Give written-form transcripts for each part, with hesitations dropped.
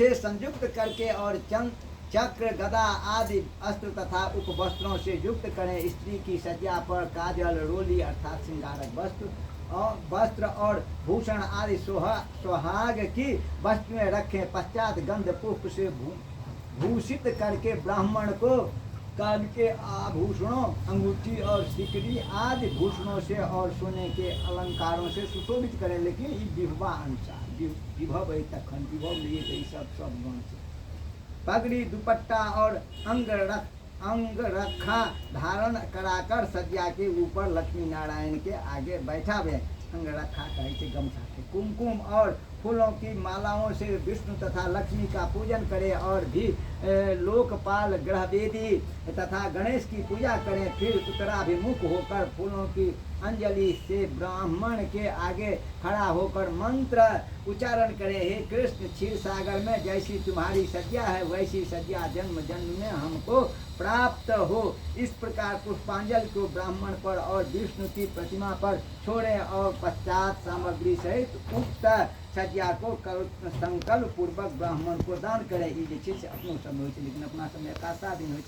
से संयुक्त करके और चक्र गदा आदि अस्त्र तथा उपवस्त्रों से युक्त करें। स्त्री की सज्जा पर काजल रोली अर्थात श्रृंगारक वस्त्र और भूषण आदि सुहाग की वस्तुएं रखें। पश्चात गंध पुष्प से भूषित करके ब्राह्मण को कान के आभूषणों अंगूठी और सिकड़ी आदि भूषणों से और सोने के अलंकारों से सुशोभित करें। लेकिन विभवा अनुसार विभव तखन विभव लिए गई सब गुण से पगड़ी दुपट्टा और अंग रखा धारण कराकर सज्जा के ऊपर लक्ष्मी नारायण के आगे बैठावे। अंग रखा कहे गमछा के कुमकुम और फूलों की मालाओं से विष्णु तथा लक्ष्मी का पूजन करें और भी लोकपाल ग्रहवेदी तथा गणेश की पूजा करें। फिर उत्तराभिमुख होकर फूलों की अंजलि से ब्राह्मण के आगे खड़ा होकर मंत्र उच्चारण करें। हे कृष्ण, क्षीर सागर में जैसी तुम्हारी सज्जा है वैसी सज्जा जन्म जन्म में हमको प्राप्त हो। इस प्रकार पुष्पांजलि को ब्राह्मण पर और विष्णु की प्रतिमा पर छोड़ें और पश्चात सामग्री सहित उक्त सज्जा को संकल्प पूर्वक ब्राह्मण को दान करें। ये अपनो समय हो, लेकिन अपना समय का दिन हो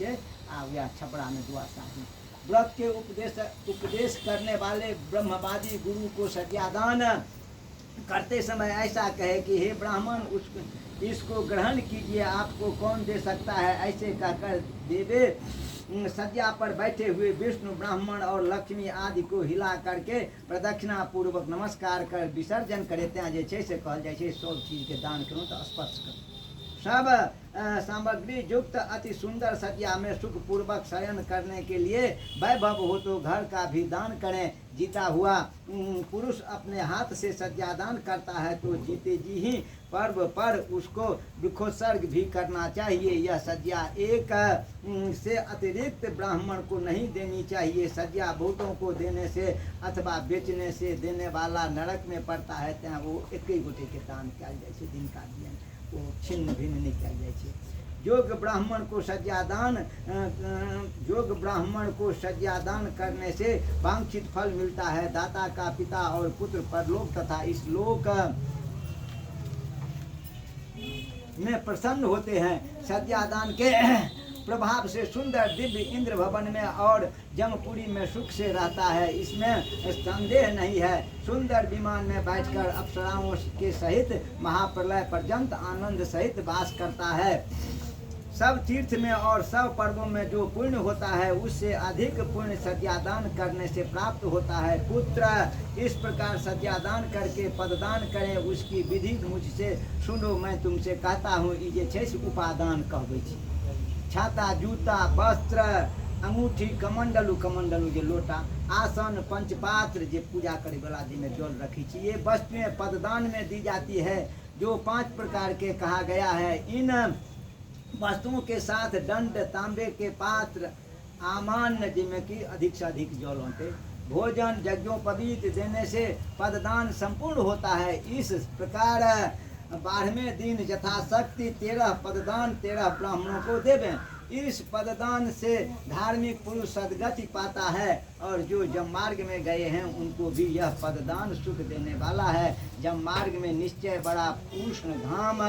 आ छपड़ा में दुआ शादी। व्रत के उपदेश करने वाले ब्रह्मवादी गुरु को सज्जा दान करते समय ऐसा कहे कि हे ब्राह्मण, इसको ग्रहण कीजिए, आपको कौन दे सकता है। ऐसे कहकर देवे सज्जा पर बैठे हुए विष्णु ब्राह्मण और लक्ष्मी आदि को हिला करके प्रदक्षिणा पूर्वक नमस्कार कर विसर्जन करे। त्या से कहल जाए सब चीज के दान करूँ तो स्पर्श करूँ। सब सामग्री युक्त अति सुंदर सज्जा में सुख पूर्वक शयन करने के लिए वैभव हो तो घर का भी दान करें। जीता हुआ पुरुष अपने हाथ से सज्जा दान करता है तो जीते जी ही पर्व पर उसको विखोत्सर्ग भी करना चाहिए। यह सज्जा एक से अतिरिक्त ब्राह्मण को नहीं देनी चाहिए। सज्जा बहुतों को देने से अथवा बेचने से देने वाला नरक में पड़ता है। त्या वो एक ही गोटे के दान किया जाए दिन का दियन वो छिन्न भिन्न नहीं किया जाए। योग ब्राह्मण को सज्जा दान करने से वांछित फल मिलता है। दाता का पिता और पुत्र परलोक तथा इस लोक में प्रसन्न होते हैं। सज्जा दान के प्रभाव से सुंदर दिव्य इंद्र भवन में और जमपुरी में सुख से रहता है, इसमें संदेह नहीं है। सुंदर विमान में बैठकर अप्सराओं के सहित महाप्रलय पर्यंत आनंद सहित वास करता है। सब तीर्थ में और सब पर्वों में जो पुण्य होता है उससे अधिक पुण्य सज्जादान करने से प्राप्त होता है। पुत्र, इस प्रकार सज्जादान करके पददान करें। उसकी विधि मुझसे सुनो, मैं तुमसे कहता हूँ। ये छे उपादान कहबै छी। छाता, जूता, वस्त्र, अंगूठी, कमंडलू जे लोटा, आसन, पंचपात्र जे पूजा करे वाला जिसमें जल रखी छी, ये वस्तुएं पददान में दी जाती है जो 5 प्रकार के कहा गया है। इन वस्तुओं के साथ दंड, तांबे के पात्र, आमान्य जिनमें की अधिक से अधिक जल होते, भोजन, यज्ञोपवीत देने से पददान संपूर्ण होता है। इस प्रकार 12वें दिन यथाशक्ति 13 पददान 13 ब्राह्मणों को देवें। इस पददान से धार्मिक पुरुष सदगति पाता है और जो जममार्ग में गए हैं उनको भी यह पददान सुख देने वाला है। जममार्ग में निश्चय बड़ा उष्ण घाम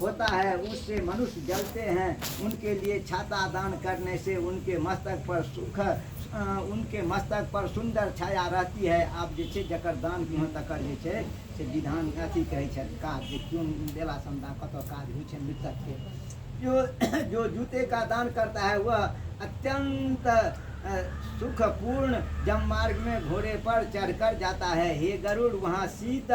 होता है, उससे मनुष्य जलते हैं। उनके लिए छाता दान करने से उनके मस्तक पर सुंदर छाया रहती है। आप जे जकर दान की तकर से विधान अथी कहे काज क्यों देला समदा कत काज हो मृतक के। जो जूते का दान करता है वह अत्यंत सुखपूर्ण जममार्ग में घोड़े पर चढ़कर जाता है। हे गरुड़, वहाँ शीत,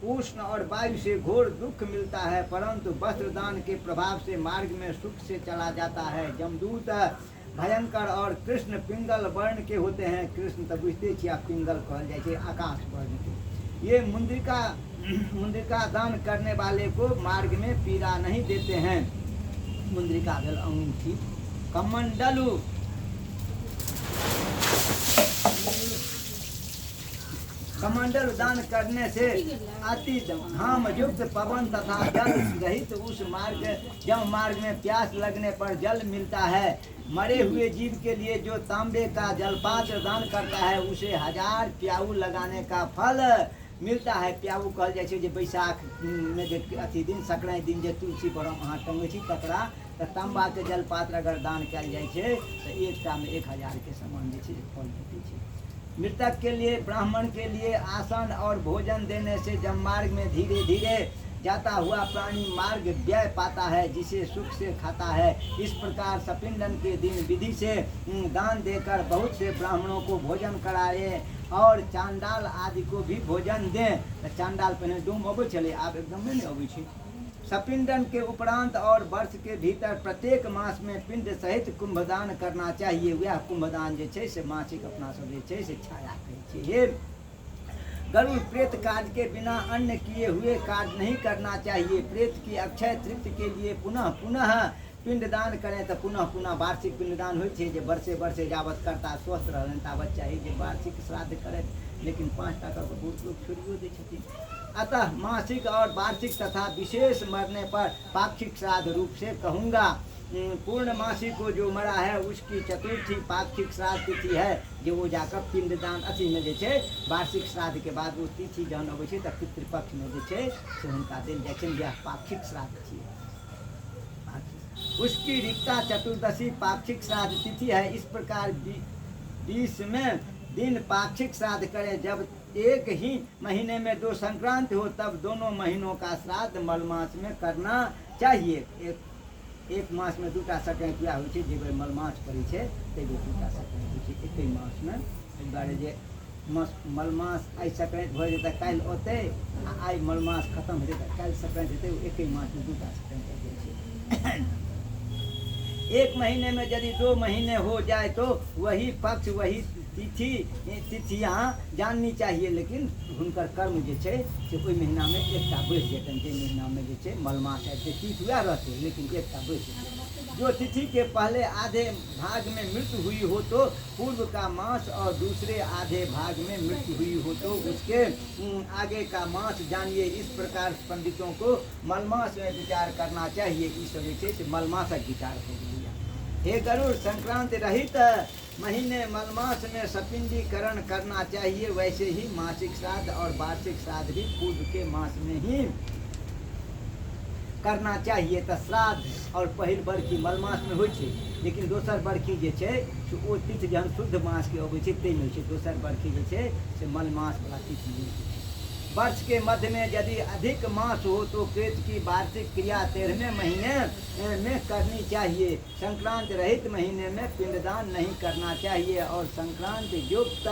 उष्ण और वायु से घोर दुख मिलता है, परंतु वस्त्र दान के प्रभाव से मार्ग में सुख से चला जाता है। जमदूत भयंकर और कृष्ण पिंगल वर्ण के होते हैं। कृष्ण तो बुझते छिया पिंगल कहल जाए आकाश वर्ण के। ये मुंद्रिका दान करने वाले को मार्ग में पीड़ा नहीं देते हैं। मुंद्रिका भेल अंगूठी, कमंडलू कमंडल दान करने से अति धाम युक्त पवन तथा जल रहित उस मार्ग में प्यास लगने पर जल मिलता है। मरे हुए जीव के लिए जो तांबे का जलपात्र दान करता है उसे 1000 प्याऊ लगाने का फल मिलता है प्याऊ कहल जाइ छै जे बैसाख में जे अथी दिन संक्रांति दिन जे तुलसी पर अहाँ टंगै छी तकरा तऽ तांबा के जलपात्र अगर दान कयल जाइ छै तऽ एकटा में 1000 के समान जे छै फल भेटै छै। मृतक के लिए ब्राह्मण के लिए आसन और भोजन देने से जब मार्ग में धीरे धीरे जाता हुआ प्राणी मार्ग व्यय पाता है जिसे सुख से खाता है। इस प्रकार सपिंडन के दिन विधि से दान देकर बहुत से ब्राह्मणों को भोजन कराए और चांडाल आदि को भी भोजन दें। तो चांडाल पहले डूम अबै छलै, आब एकदम नहीं अबै छै। सपिंडन के उपरांत और वर्ष के भीतर प्रत्येक मास में पिंड सहित कुंभदान करना चाहिए। वह कुंभदान जे छै से मासिक अपना सब जे छै से छाया कहै छै। गरुड़ प्रेत कार्य के बिना अन्य किए हुए कार्य नहीं करना चाहिए। प्रेत की अक्षय तृप्ति के लिए पुनः पुनः पिंडदान करें तो पुनः पुनः वार्षिक पिंडदान हो वर्षे वर्षे जावत करता स्वस्थ रहन तावत चाहिए वार्षिक श्राद्ध करें, लेकिन 5 टका को बहुत लोग छोड़ियो दे छथिन। अतः मासिक और वार्षिक तथा विशेष मरने पर पाक्षिक श्राद्ध रूप से कहूँगा। पूर्णमासी को जो मरा है उसकी चतुर्थी पाक्षिक श्राद्ध तिथि है, जो वो जाकर पिंडदान अथी में जे छै वार्षिक श्राद्ध के बाद वो तिथि जहन अबै छै तऽ पितृपक्ष में जे छै से हुनका देल जाइ छै, यह पाक्षिक श्राद्ध छियै। उसकी रिक्ता चतुर्दशी पाक्षिक श्राद्ध तिथि है। इस प्रकार 20वें दिन पाक्षिक श्राद्ध करें। जब एक ही महीने में 2 संक्रांति हो तब दोनों महीनों का श्राद्ध मलमास में करना चाहिए। एक मास में 2टा संक्रांति होइ छै, जे बेर मलमास पड़ै छै तै बेर 2टा संक्रांति होइ छै एके मास में। एहि दुआरे जे मलमास आइ संक्रांति भऽ जेतै काल्हि ओतै, आ आइ मलमास खत्म हेतै तऽ काल्हि संक्रांति हेतै, एके मास में 2टा संक्रांति होइ छै। एक महीने में यदि 2 महीने हो जाए तो वही पक्ष वही तिथियाँ जाननी चाहिए, लेकिन हुनकर कर्म जे छै से ओहि महीना में एकटा बढ़ि जेतनि। जे महीना में जे छै मलमास आबि तिथि वएह रहतै, लेकिन एकटा बढ़ि जेतै। जो तिथि के पहले आधे भाग में मृत्यु हुई हो तो पूर्व का मास, और दूसरे आधे भाग में मृत्यु हुई हो तो उसके आगे का मास जानिए। इस प्रकार पंडितों को मलमास में विचार करना चाहिए। इस वजह से मलमासक विचार हो गया। हे गरुड़, संक्रांति रहित महीने मलमास में सपिंडीकरण करना चाहिए। वैसे ही मासिक श्राद्ध और वार्षिक श्राद्ध भी पूर्व के मास में ही करना चाहिए। तो श्राद्ध और पहिल बरखी मलमास में होइ छै, लेकिन दोसर बरखी जे छै से ओ तिथि जहन शुद्ध मास के अबै छै ताहिमे होइ छै। दोसर बरखी जे छै से मलमास वाला तिथि होइ छै। वर्ष के मध्य में यदि अधिक मास हो तो प्रेत की वार्षिक क्रिया 13वें महीने में करनी चाहिए। संक्रांति रहित महीने में पिंडदान नहीं करना चाहिए और संक्रांति युक्त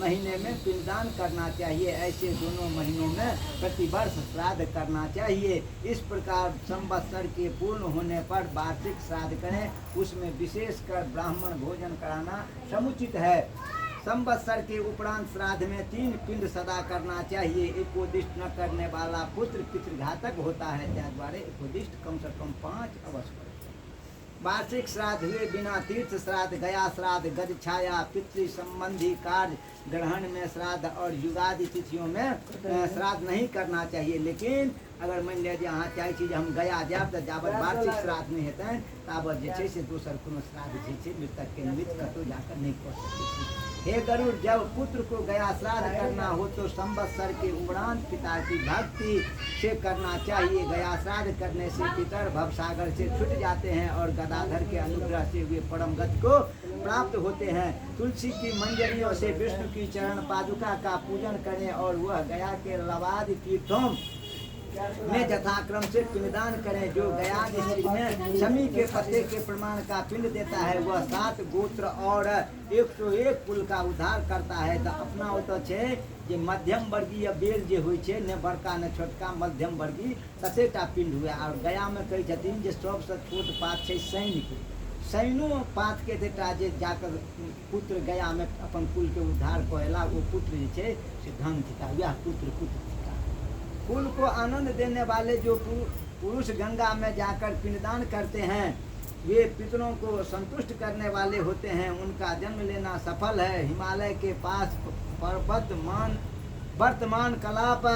महीने में पिंडदान करना चाहिए। ऐसे दोनों महीनों में प्रतिवर्ष श्राद्ध करना चाहिए। इस प्रकार संवत्सर के पूर्ण होने पर वार्षिक श्राद्ध करें, उसमें विशेषकर ब्राह्मण भोजन कराना समुचित है। संवत्सर के उपरांत श्राद्ध में 3 पिंड सदा करना चाहिए। एकोदिष्ट न करने वाला पुत्र पितृघातक होता है, त्याद्वारे एकोदिष्ट कम से कम 5 अवश्य करें। वार्षिक श्राद्ध हुए बिना तीर्थ श्राद्ध, गया श्राद्ध, गज छाया, पितृ संबंधी कार्य ग्रहण में श्राद्ध और युगादि तिथियों में श्राद्ध नहीं करना चाहिए। लेकिन अगर मान लिया अहाँ चाहे छी हम गया जाब तो जाबत वार्षिक श्राद्ध नहीं हेतै ताबत जे छै से दोसर कोनो श्राद्ध जे छै मृतक के निमित्त कतौ जाकर नहीं कर सकते छी। हे गरुड़, जब पुत्र को गया श्राद्ध करना हो तो संवत्सर के उपरांत पिता की भक्ति से करना चाहिए। गया श्राद्ध करने से पितर भवसागर से छूट जाते हैं और गदाधर के अनुग्रह से वे परम गति को प्राप्त होते हैं। तुलसी की मंजरियों से विष्णु की चरण पादुका का पूजन करें और वह गया के लवाद तीर्थों में यथाक्रम से पिंडदान करें। जो गया में शमी के पत्ते के प्रमाण का पिंड देता है वह 7 गोत्र और 101 कुल का उद्धार करता है। तो अपना ओतऽ छै जे मध्यम वर्गीय बेल जे होइ छै, ने बड़का ने छोटका, मध्यम वर्गीय ततेटा पिंड हुए। और गया में कहै छथिन जे सबसँ छोट पात छै शनि के। शैनो पात के देता जे जाकर पुत्र गया में अपन कुल के उद्धार करेला, वो पुत्र जे छै से धन थिका, वह पुत्र थिका। कुल को आनंद देने वाले जो पुरुष गंगा में जाकर पिंडदान करते हैं वे पितरों को संतुष्ट करने वाले होते हैं। उनका जन्म लेना सफल है। हिमालय के पास वर्तमान कलाप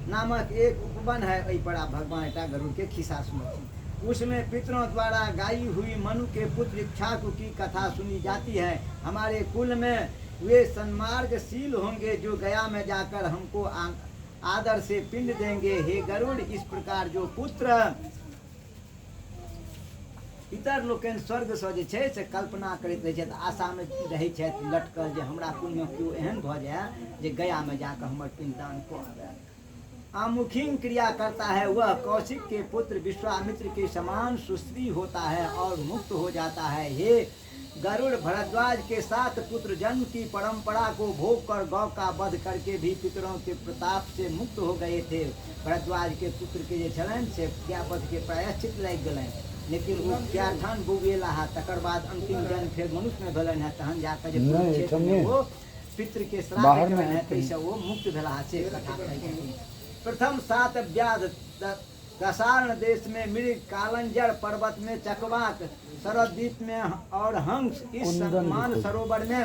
नामक एक उपवन है। वही पड़ा भगवान एटा गरुड़ के खिस्सा सुनती। उसमें पितरों द्वारा गाई हुई मनु के पुत्र इक्ष्वाकु की कथा सुनी जाती है। हमारे कुल में वे सन्मार्गशील होंगे जो गया में जाकर हमको आदर से पिंड देंगे। हे गरुड़, इस प्रकार जो पुत्र पितर लोकनि स्वर्ग सँ जे छै से कल्पना करैत रहै छथि, आशामे रहै छथि लटकल जे हमरा कुलमे केओ एहन भऽ जाए जे गयामे जाकऽ हमर पिंडदान कऽ आबए। आमुखीन क्रिया करता है वह कौशिक के पुत्र विश्वामित्र के समान सुश्री होता है और मुक्त हो जाता है। हे गरुड़, भरद्वाज के 7 पुत्र जन्म की परंपरा को भोग कर गौ का वध करके भी पितरों के प्रताप से मुक्त हो गए थे। भरद्वाज के पुत्र के जे छलनि से क्रियापद के प्रायश्चित लागि गेलनि, लेकिन वो क्या ठान बुगेला है, तकर बाद अंतिम जन्म फिर मनुष्य में भेलन है, तहन जाकर जे कुरुक्षेत्र में वो पितृ के श्राद्ध करें है, तैसे वो मुक्त भेला से कथा कही। प्रथम 7 व्याध दशार्ण देश में मृग, कालंजर पर्वत में चकवाक, सरद्वीप में और हंस, इस मान सरोवर में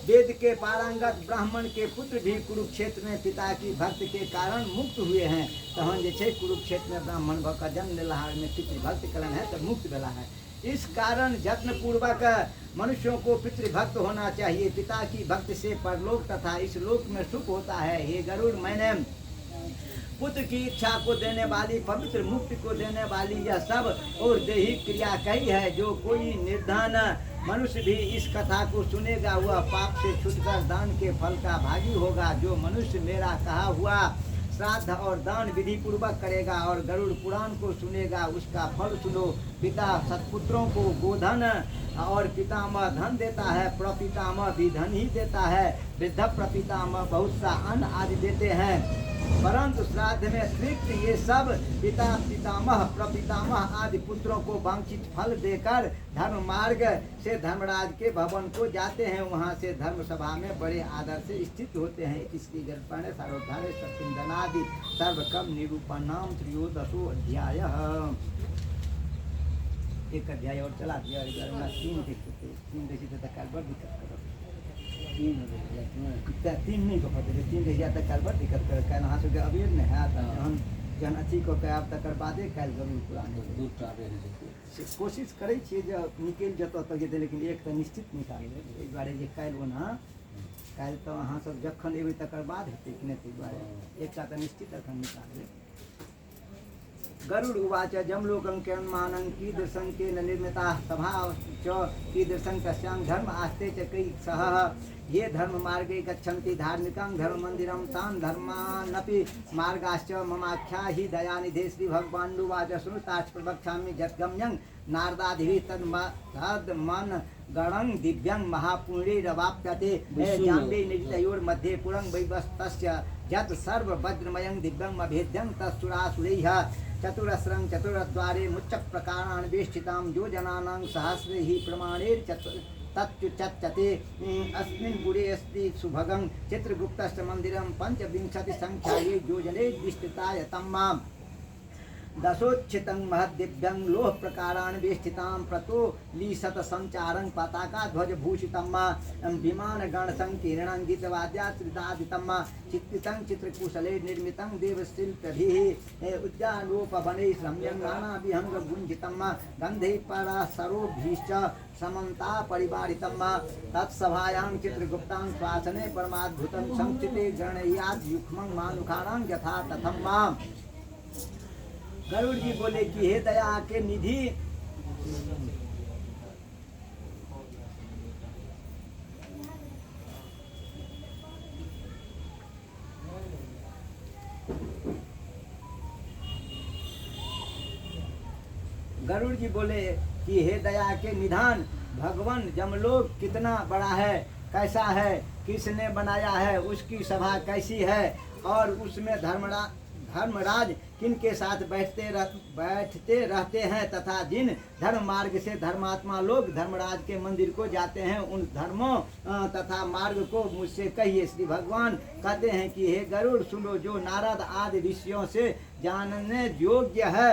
वेद के पारंगत ब्राह्मण के पुत्र भी कुरुक्षेत्र में पिता की भक्ति के कारण मुक्त हुए हैं। तहन जे छे कुरुक्षेत्र में ब्राह्मण भऽ कऽ जन्म लेला में पितृभक्त कलन है तो मुक्त भेला है। इस कारण यत्न पूर्वक मनुष्यों को पितृभक्त होना चाहिए। पिता की भक्ति से परलोक तथा इस लोक में सुख होता है। हे गरुड़, मैंने पुत्र की इच्छा को देने वाली, पवित्र मुक्ति को देने वाली यह सब और दैहिक क्रिया कही है। जो कोई निर्धन मनुष्य भी इस कथा को सुनेगा वह पाप से छूटकर दान के फल का भागी होगा। जो मनुष्य मेरा कहा हुआ श्राद्ध और दान विधि पूर्वक करेगा और गरुड़ पुराण को सुनेगा उसका फल सुनो। पिता सत्पुत्रों को गोधन और पितामह धन देता है, प्रपितामह भी धन ही देता है। वृद्ध प्रपितामह बहुत सा अन्न आदि देते हैं, परंतु श्राद्ध में अतिरिक्त ये सब पिता पितामह प्रपितामह आदि पुत्रों को वांछित फल देकर धर्म मार्ग से धर्मराज के भवन को जाते हैं। वहाँ से धर्म सभा में बड़े आदर से स्थित होते हैं। इसलिए गर्पण सारोधारे सचिंदनादि सर्वकम निरूपणाम त्रयोदशो अध्याय। एक अध्याय और चला दिया, 3 देखी तो कल बड़ दिक्कत करो, 3 नहीं कहते 3 देखिए तक कल बड़ दिक्कत कर कल अहाँ सबके अबेर नहीं है तहन जहन अथी को कहब तकर बादे कल जरूर पुरान कोशिश करै छियै जे निकलि जतऽ तक जेतै, लेकिन एक तऽ निश्चित निकालबै। एहि दुआरे जे काल्हि ओना काल्हि तऽ अहाँ सब जखन एबै तकर बाद हेतै कि नहि, ताहि दुआरे एकटा तऽ निश्चित एखन निकालबै। गरुड़ उवाच जमलोकं किरण्मानं कीदृशं केन निर्मिता सभा च कीदृशं तस्यां धर्म आस्ते च कै सह। ये धर्म मार्गे गच्छन्ति धार्मिकं धर्म मंदिरं तान् धर्मानपि मार्गाश्च ममाख्या हि दयानिधे श्री भगवानुवाच श्रुताश्च प्रवक्ष्यामि यद्गम्यं नारदादिभिः तन्मन् गणं दिव्यं महापुण्यैरवाप्यते। जाम्बे निजितयोर्मध्ये पुरं वैवस्तस्य यत् सर्ववज्रमयं दिव्यम् अभेद्यं तत्सुरासुरैः चतुरस्रं चतुरद्वारे मुच्चक प्रकारान् वेष्टितां योजनानां सहस्रैः प्रमाणैः तत्युच्यते। अस्मिन् पुरे अस्ति सुभगं चित्रगुप्तस्य मन्दिरं 25 संख्याये योजने विस्तृताय तम्मां दशोच्छितं महद्दिव्यं लोह प्रकारान् वेष्टितां प्रतोलीशत संचारं पताका ध्वज भूषितं विमानगण संकीर्णं गीतवाद्यात्रिदादितं चित्रितं चित्रकुशले निर्मितं देवशिल्पभिः उद्यानोपवनैः रम्यं नानाविहंग गुञ्जितं गन्धे पराशरोभिश्च समन्ता परिवारितं तत्सभायां चित्रगुप्तां श्वासने परमाद्भुतं संस्थिते गणयाद् युग्मं मानुखाणां यथा तथं। गरुड़ जी बोले कि हे दया के निधि, गरुड़ जी बोले कि हे दया के निधान, भगवान जमलोक कितना बड़ा है, कैसा है, किसने बनाया है, उसकी सभा कैसी है और उसमें धर्मराज किनके साथ बैठते रहते हैं तथा जिन धर्म मार्ग से धर्मात्मा लोग धर्मराज के मंदिर को जाते हैं उन धर्मों तथा मार्ग को मुझसे कहिए। श्री भगवान कहते हैं कि हे गरुड़ सुनो, जो नारद आदि ऋषियों से जानने योग्य है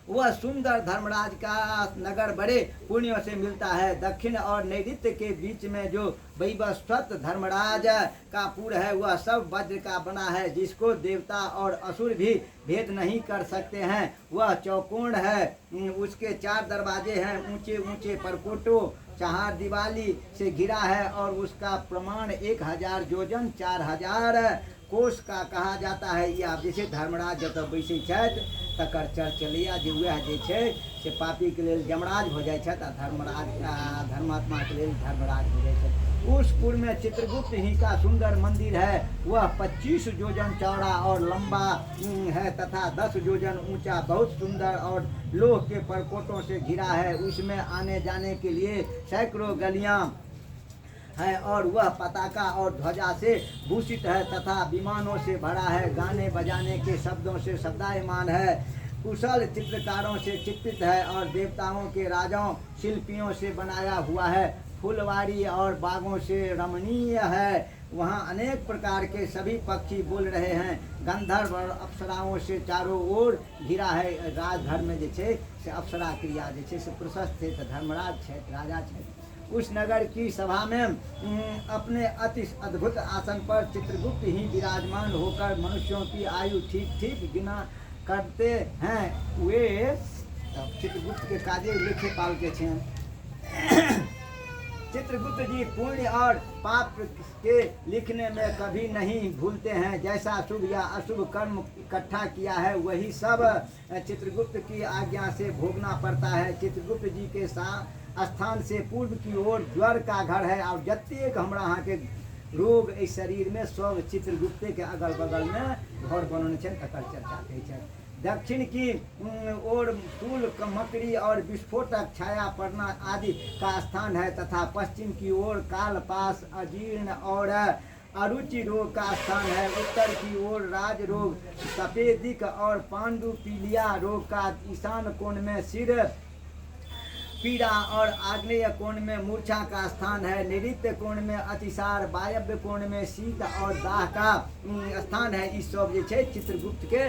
वह सुंदर धर्मराज का नगर बड़े पुण्यों से मिलता है। दक्षिण और नैऋत्य के बीच में जो वैवस्वत धर्मराज का पुर है वह सब वज्र का बना है, जिसको देवता और असुर भी भेद नहीं कर सकते हैं। वह चौकोण है, उसके 4 दरवाजे हैं, ऊंचे ऊंचे परकोटों 4 दिवाली से घिरा है और उसका प्रमाण 1000 योजन 4000 कोष का कहा जाता है। या जैसे धर्मराज जतऽ बैसै छथि तकर चर्चलिया जे वएह जे छै से पापी के लेल यमराज हो जाइ छथि आ धर्मात्मा के लेल धर्मराज हो जाइ छथि। उस पुर में चित्रगुप्त ही का सुंदर मंदिर है। वह 25 योजन चौड़ा और लंबा है तथा 10 योजन ऊंचा, बहुत सुंदर और लोह के परकोटों से घिरा है। उसमें आने जाने के लिए सैकड़ों गलियां है और वह पताका और ध्वजा से भूषित है तथा विमानों से भरा है। गाने बजाने के शब्दों से शब्दायमान है, कुशल चित्रकारों से चित्रित है और देवताओं के राजाओं शिल्पियों से बनाया हुआ है। फुलवारी और बागों से रमणीय है। वहाँ अनेक प्रकार के सभी पक्षी बोल रहे हैं। गंधर्व और अप्सराओं से चारों ओर घिरा है। राजघर में जे छे से अप्सरा क्रिया जे छे से प्रशस्त थे, धर्मराज छे, राजा छे। उस नगर की सभा में अपने अति अद्भुत आसन पर चित्रगुप्त ही विराजमान होकर मनुष्यों की आयु ठीक ठीक गिना करते हैं। वे चित्रगुप्त के काजे लिखे पाल के छे। चित्रगुप्त जी पुण्य और पाप के लिखने में कभी नहीं भूलते हैं। जैसा शुभ या अशुभ कर्म इकट्ठा किया है वही सब चित्रगुप्त की आज्ञा से भोगना पड़ता है। चित्रगुप्त जी के स्थान से पूर्व की ओर ज्वर का घर है और जतेक हमरा यहाँ के रोग इस शरीर में सब चित्रगुप्त के अगल बगल में घर बनने छे तकर चर्चा करै छै। दक्षिण की ओर फूल मकड़ी और विस्फोटक छाया पड़ना आदि का स्थान है तथा पश्चिम की ओर कालपास अजीर्ण और अरुचि रोग का स्थान है। उत्तर की ओर राज रोग सफेदिक और पांडु पीलिया रोग का ईशान कोण में सिर पीड़ा और आग्नेय कोण में मूर्छा का स्थान है। नैऋत्य कोण में अतिसार, वायव्य कोण में शीत और दाह का स्थान है। इस सब जे छे चित्रगुप्त के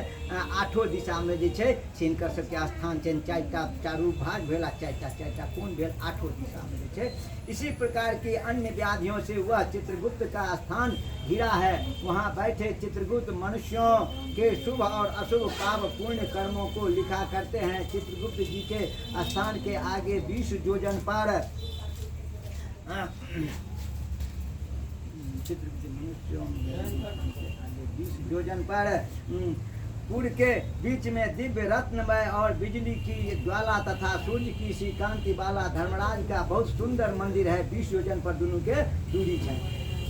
8 दिशा में जे छे से हिनकर सबके स्थान छे। 4टा चारू भाग भेला, 4टा कोण भेल, 8 दिशा में जे छे। इसी प्रकार की अन्य व्याधियों से वह चित्रगुप्त का स्थान घिरा है। वहाँ बैठे चित्रगुप्त मनुष्यों के शुभ और अशुभ पाप पुण्य कर्मों को लिखा करते हैं। चित्रगुप्त जी के स्थान के आगे 20 योजन पर पुर के बीच में दिव्य रत्नमय और बिजली की ज्वाला तथा सूर्य की सी कांति वाला धर्मराज का बहुत सुंदर मंदिर है। 20 योजन पर दोनों के दूरी है।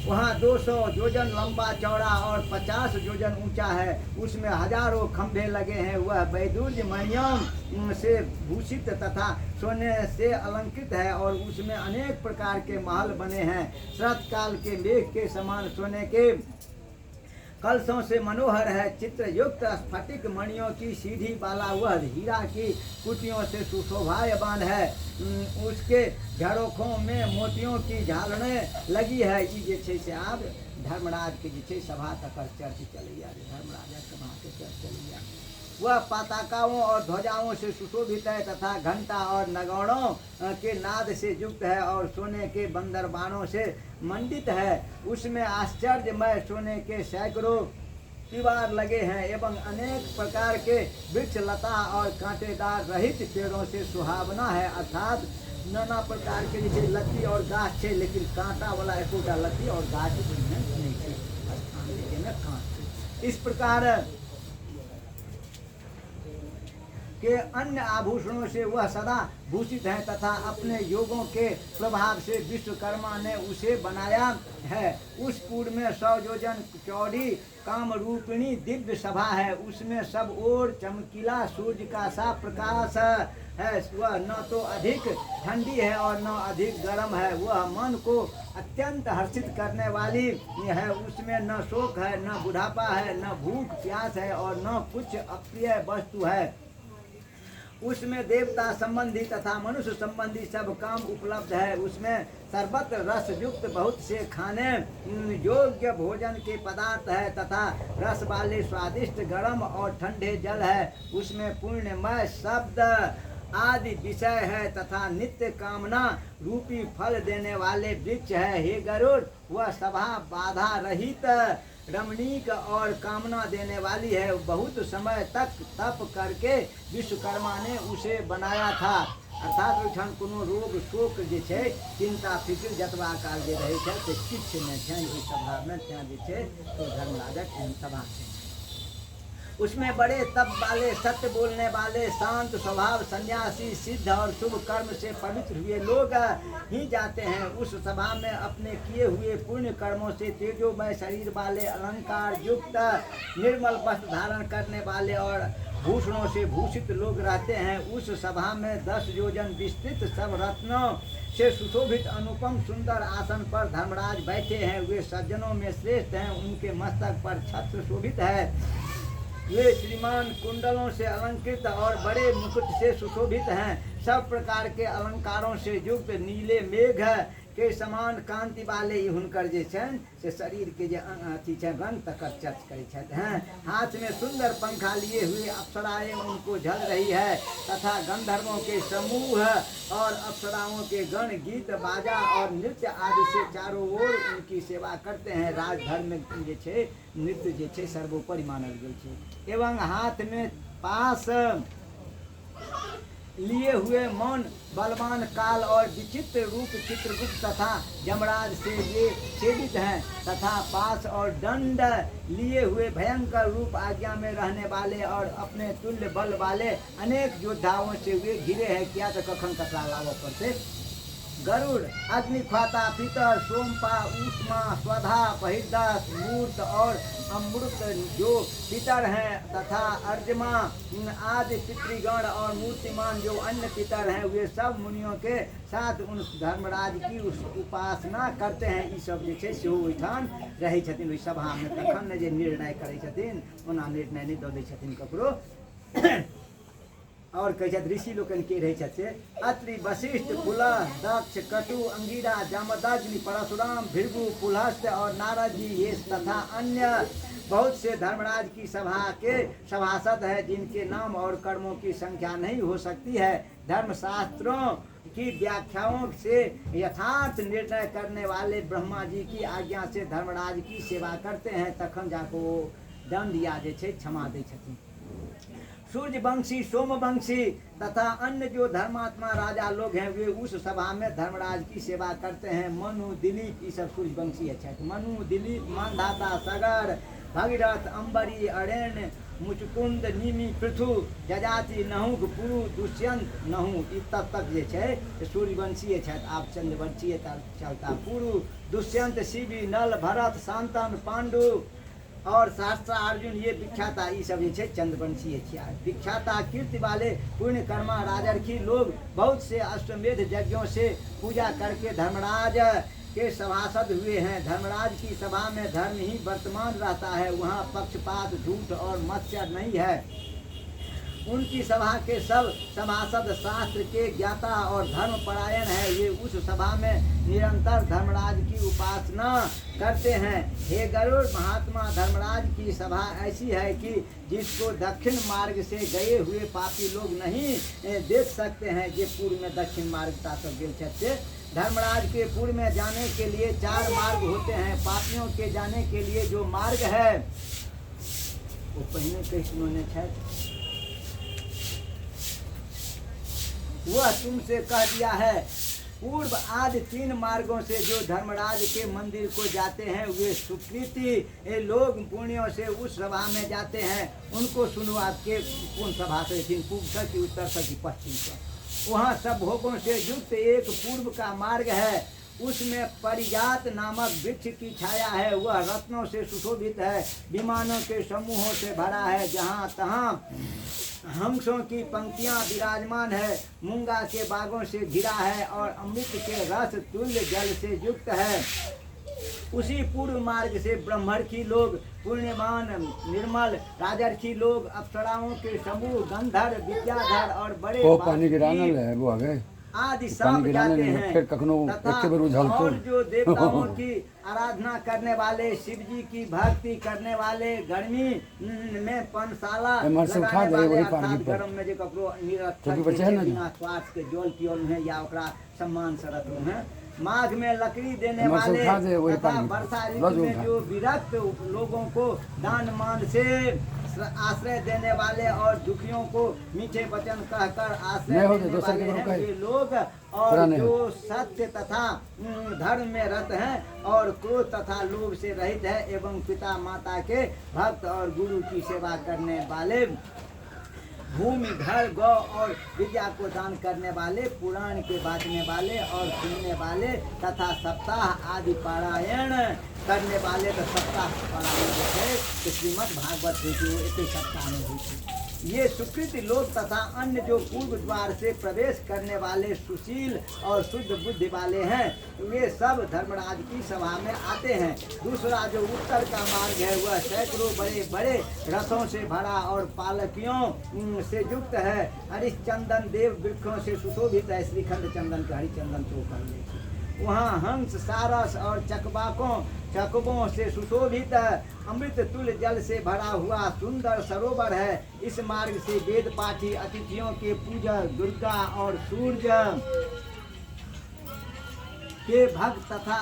वहाँ 200 योजन लंबा चौड़ा और 50 योजन ऊंचा है। उसमें हजारों खंभे लगे हैं। वह वैदुर्य मणियों से भूषित तथा सोने से अलंकृत है और उसमें अनेक प्रकार के महल बने हैं। शरत काल के मेघ के समान सोने के कलशों से मनोहर है। चित्र युक्त स्फटिक मणियों की सीधी वाला वह हीरा की कुटियों से सुशोभायमान है। उसके झरोखों में मोतियों की झालरें लगी है। ई जे छे से आब धर्मराज के जे छे सभा तक चर्च चलैया, धर्मराज सभा के चर्च चलैया। वह पताकाओं और ध्वजाओं से सुशोभित है तथा घंटा और नगाड़ों के नाद से युक्त है और सोने के बंदरबानों से मंडित है। उसमें आश्चर्यमय सोने के सैकड़ों दीवार लगे हैं एवं अनेक प्रकार के वृक्ष लता और कांटेदार रहित पेड़ों से सुहावना है। अर्थात नाना प्रकार के जैसे लत्ती और गाछ है, लेकिन कांटा वाला एकोटा लत्ती और गाछ नहीं है। इस प्रकार के अन्य आभूषणों से वह सदा भूषित है तथा अपने योगों के प्रभाव से विश्वकर्मा ने उसे बनाया है। उस पुर में 100 योजन चौड़ी कामरूपिणी दिव्य सभा है। उसमें सब ओर चमकीला सूर्य का सा प्रकाश है। वह न तो अधिक ठंडी है और न अधिक गर्म है। वह मन को अत्यंत हर्षित करने वाली है। उसमें न शोक है, न बुढ़ापा है, न भूख प्यास है और न कुछ अप्रिय वस्तु है। उसमें देवता संबंधी तथा मनुष्य संबंधी सब काम उपलब्ध है। उसमें सर्वत्र रस युक्त बहुत से खाने योग्य भोजन के पदार्थ है तथा रस वाले स्वादिष्ट गर्म और ठंडे जल है। उसमें पुण्यमय शब्द आदि विषय है तथा नित्य कामना रूपी फल देने वाले वृक्ष है। हे गरुड़, वह सभा बाधा रहित रमणीक और कामना देने वाली है। बहुत समय तक तप करके विश्वकर्मा ने उसे बनाया था। अर्थात ओहिठाम कोनो रोग शोक जे छै, चिंता फिक्र जतबा काल जे रहै छै से किछु नहि छनि ओहि सभामे। त्यहाँ जे छै तो धर्मराजक एहन सभा छै। उसमें बड़े तप वाले, सत्य बोलने वाले, शांत स्वभाव, सन्यासी, सिद्ध और शुभ कर्म से पवित्र हुए लोग ही जाते हैं। उस सभा में अपने किए हुए पुण्य कर्मों से तेजोमय शरीर वाले, अलंकार युक्त, निर्मल वस्त्र धारण करने वाले और भूषणों से भूषित लोग रहते हैं। उस सभा में 10 योजन विस्तृत सब रत्नों से सुशोभित अनुपम सुंदर आसन पर धर्मराज बैठे हैं। वे सज्जनों में श्रेष्ठ हैं। उनके मस्तक पर छत्र शोभित है। वे श्रीमान कुंडलों से अलंकृत और बड़े मुकुट से सुशोभित हैं। सब प्रकार के अलंकारों से युक्त नीले मेघ के समान कांति वाले हुनकर जे छनि से शरीर के जे अथी छै रंग तकर चर्च करै छथि हैं। हाथ में सुंदर पंखा लिए हुए अप्सराएं उनको झल रही है तथा गंधर्वों के समूह और अप्सराओं के गण गीत बाजा और नृत्य आदि से चारों ओर उनकी सेवा करते हैं। राजधर्म में जे छै नृत्य जे छै सर्वोपरि मानल गेल छै। एवं हाथ में पास लिए हुए मौन बलवान काल और विचित्र रूप चित्रगुप्त तथा यमराज से ये सेवित हैं तथा पास और दंड लिए हुए भयंकर रूप आज्ञा में रहने वाले और अपने तुल्य बल वाले अनेक योद्धाओं से वे घिरे हैं। क्या तो कखन कतरा लाव पड़ते। गरुड़, अग्निख्वाता, पितर, सोमपा, ऊष्मा, स्वधा, बहिर्दस, मूर्त और अमृत जो पितर हैं तथा अर्जमा आदि पितृगण और मूर्तिमान जो अन्य पितर हैं, वे सब मुनियों के साथ उन धर्मराज की उपासना करते हैं। ई सब जे छै सेहो ओहिठाम रहै छथिन। ओहि सभामे तखन जे निर्णय करै छथिन ओना निर्णय नहि दऽ दै छथिन ककरो। और कहे छथि ऋषि लोकन के रहे छथि से अत्रि, वशिष्ठ, पुलह, दक्ष, कटु, अंगिरा, जामदग्नि, परशुराम, भृगु, पुलहस्त और नारद जी ये तथा अन्य बहुत से धर्मराज की सभा के सभासद है जिनके नाम और कर्मों की संख्या नहीं हो सकती है। धर्मशास्त्रों की व्याख्याओं से यथार्थ निर्णय करने वाले ब्रह्मा जी की आज्ञा से धर्मराज की सेवा करते हैं। तखन जाको दंड या जे छे क्षमा दै छथिन। सूर्यवंशी, सोमवंशी तथा अन्य जो धर्मात्मा राजा लोग हैं वे उस सभा में धर्मराज की सेवा करते हैं। मनु, दिलीप ये सब सूर्यवंशी है। मनु, दिलीप, मानधाता, सगर, भगीरथ, अंबरी, अरण्य, मुचकुंद, निमि, पृथु, जजाति, नहुक, पुरु, दुष्यंत, नहु ई तक जे छै सूर्यवंशीय छथि। आब चंद्रवंशीय चलता। पुरु, दुष्यंत, शिवी, नल, भरत, शांतन, पांडु और सहस्त्र अर्जुन ये विख्याता ई सब जे छै चंद्रवंशीय छिया। विख्याता कीर्ति वाले पुण्य कर्मा राजर्षि लोग बहुत से अश्वमेध यज्ञों से पूजा करके धर्मराज के सभासद हुए हैं। धर्मराज की सभा में धर्म ही वर्तमान रहता है। वहाँ पक्षपात, झूठ और मत्सर नहीं है। उनकी सभा के सब सभासद शास्त्र के ज्ञाता और धर्म परायण है। ये उस सभा में निरंतर धर्मराज की उपासना करते हैं। हे गरुड़, महात्मा धर्मराज की सभा ऐसी है कि जिसको दक्षिण मार्ग से गए हुए पापी लोग नहीं देख सकते हैं। ये पूर्व में दक्षिण मार्ग का सब गेल छथि। धर्मराज के पूर्व में जाने के लिए 4 मार्ग होते हैं। पापियों के जाने के लिए जो मार्ग है वो पहले कृष्ण ने छथि वह तुमसे कह दिया है। पूर्व आदि 3 मार्गों से जो धर्मराज के मंदिर को जाते हैं वे सुकृति लोग पुण्यों से उस सभा में जाते हैं। उनको सुनो। आपके कौन सभा से? पूर्व तक की, उत्तर तक की, पश्चिम तक। वहाँ सब भोगों से युक्त एक पूर्व का मार्ग है। उसमें परिजात नामक वृक्ष की छाया है। वह रत्नों से सुशोभित है। विमानों के समूहों से भरा है। जहाँ तहाँ हंसों की पंक्तियां विराजमान है। मूंगा के बागों से घिरा है और अमृत के रस तुल्य जल से युक्त है। उसी पूर्व मार्ग से ब्रह्मर्षि लोग, पुण्यवान निर्मल राजर्षि लोग, अप्सराओं के समूह, गंधर्व, विद्याधर और बड़े वो पानी गिराना है वो आ गए आदि सब जाते हैं। फिर कखनो तथा और जो देवताओं की आराधना करने वाले, शिव जी की भक्ति करने वाले, गर्मी में पनशाला लगाने वाले, अर्थात गर्म में जो ककरो निरर्थक बिना स्वार्थ के जल पियल है या ओकरा सम्मान से रखलो है, माघ में लकड़ी देने वाले तथा वर्षा ऋतु में जो विरक्त लोगों को दान मान से आश्रय देने वाले और दुखियों को मीठे वचन कहकर आश्रय देने वाले हैं ये लोग, और जो सत्य तथा धर्म में रत हैं और क्रोध तथा लोभ से रहित है एवं पिता माता के भक्त और गुरु की सेवा करने वाले, भूमि, घर, गौ और विद्या को दान करने वाले, पुराण के बांटने वाले और सुनने वाले तथा सप्ताह आदि पारायण करने वाले, तो सप्ताह पारायण जो है तो श्रीमद् भागवत एक सप्ताह में हुई थी। ये सुकृत लोग तथा अन्य जो पूर्व द्वार से प्रवेश करने वाले सुशील और शुद्ध बुद्धि वाले हैं, वे सब धर्मराज की सभा में आते हैं। दूसरा जो उत्तर का मार्ग है वह सैकड़ों बड़े बड़े रथों से भरा और पालकियों से युक्त है। हरिश्चंदन देव वृक्षों से सुशोभित है। श्रीखंड चंदन के हरिचंदन तो कर ले। वहाँ हंस, सारस और चकबों से सुशोभित अमृत तुल्य जल से भरा हुआ सुंदर सरोवर है। इस मार्ग से वेद पाठी, अतिथियों के पूजक, दुर्गा और सूर्य के भक्त तथा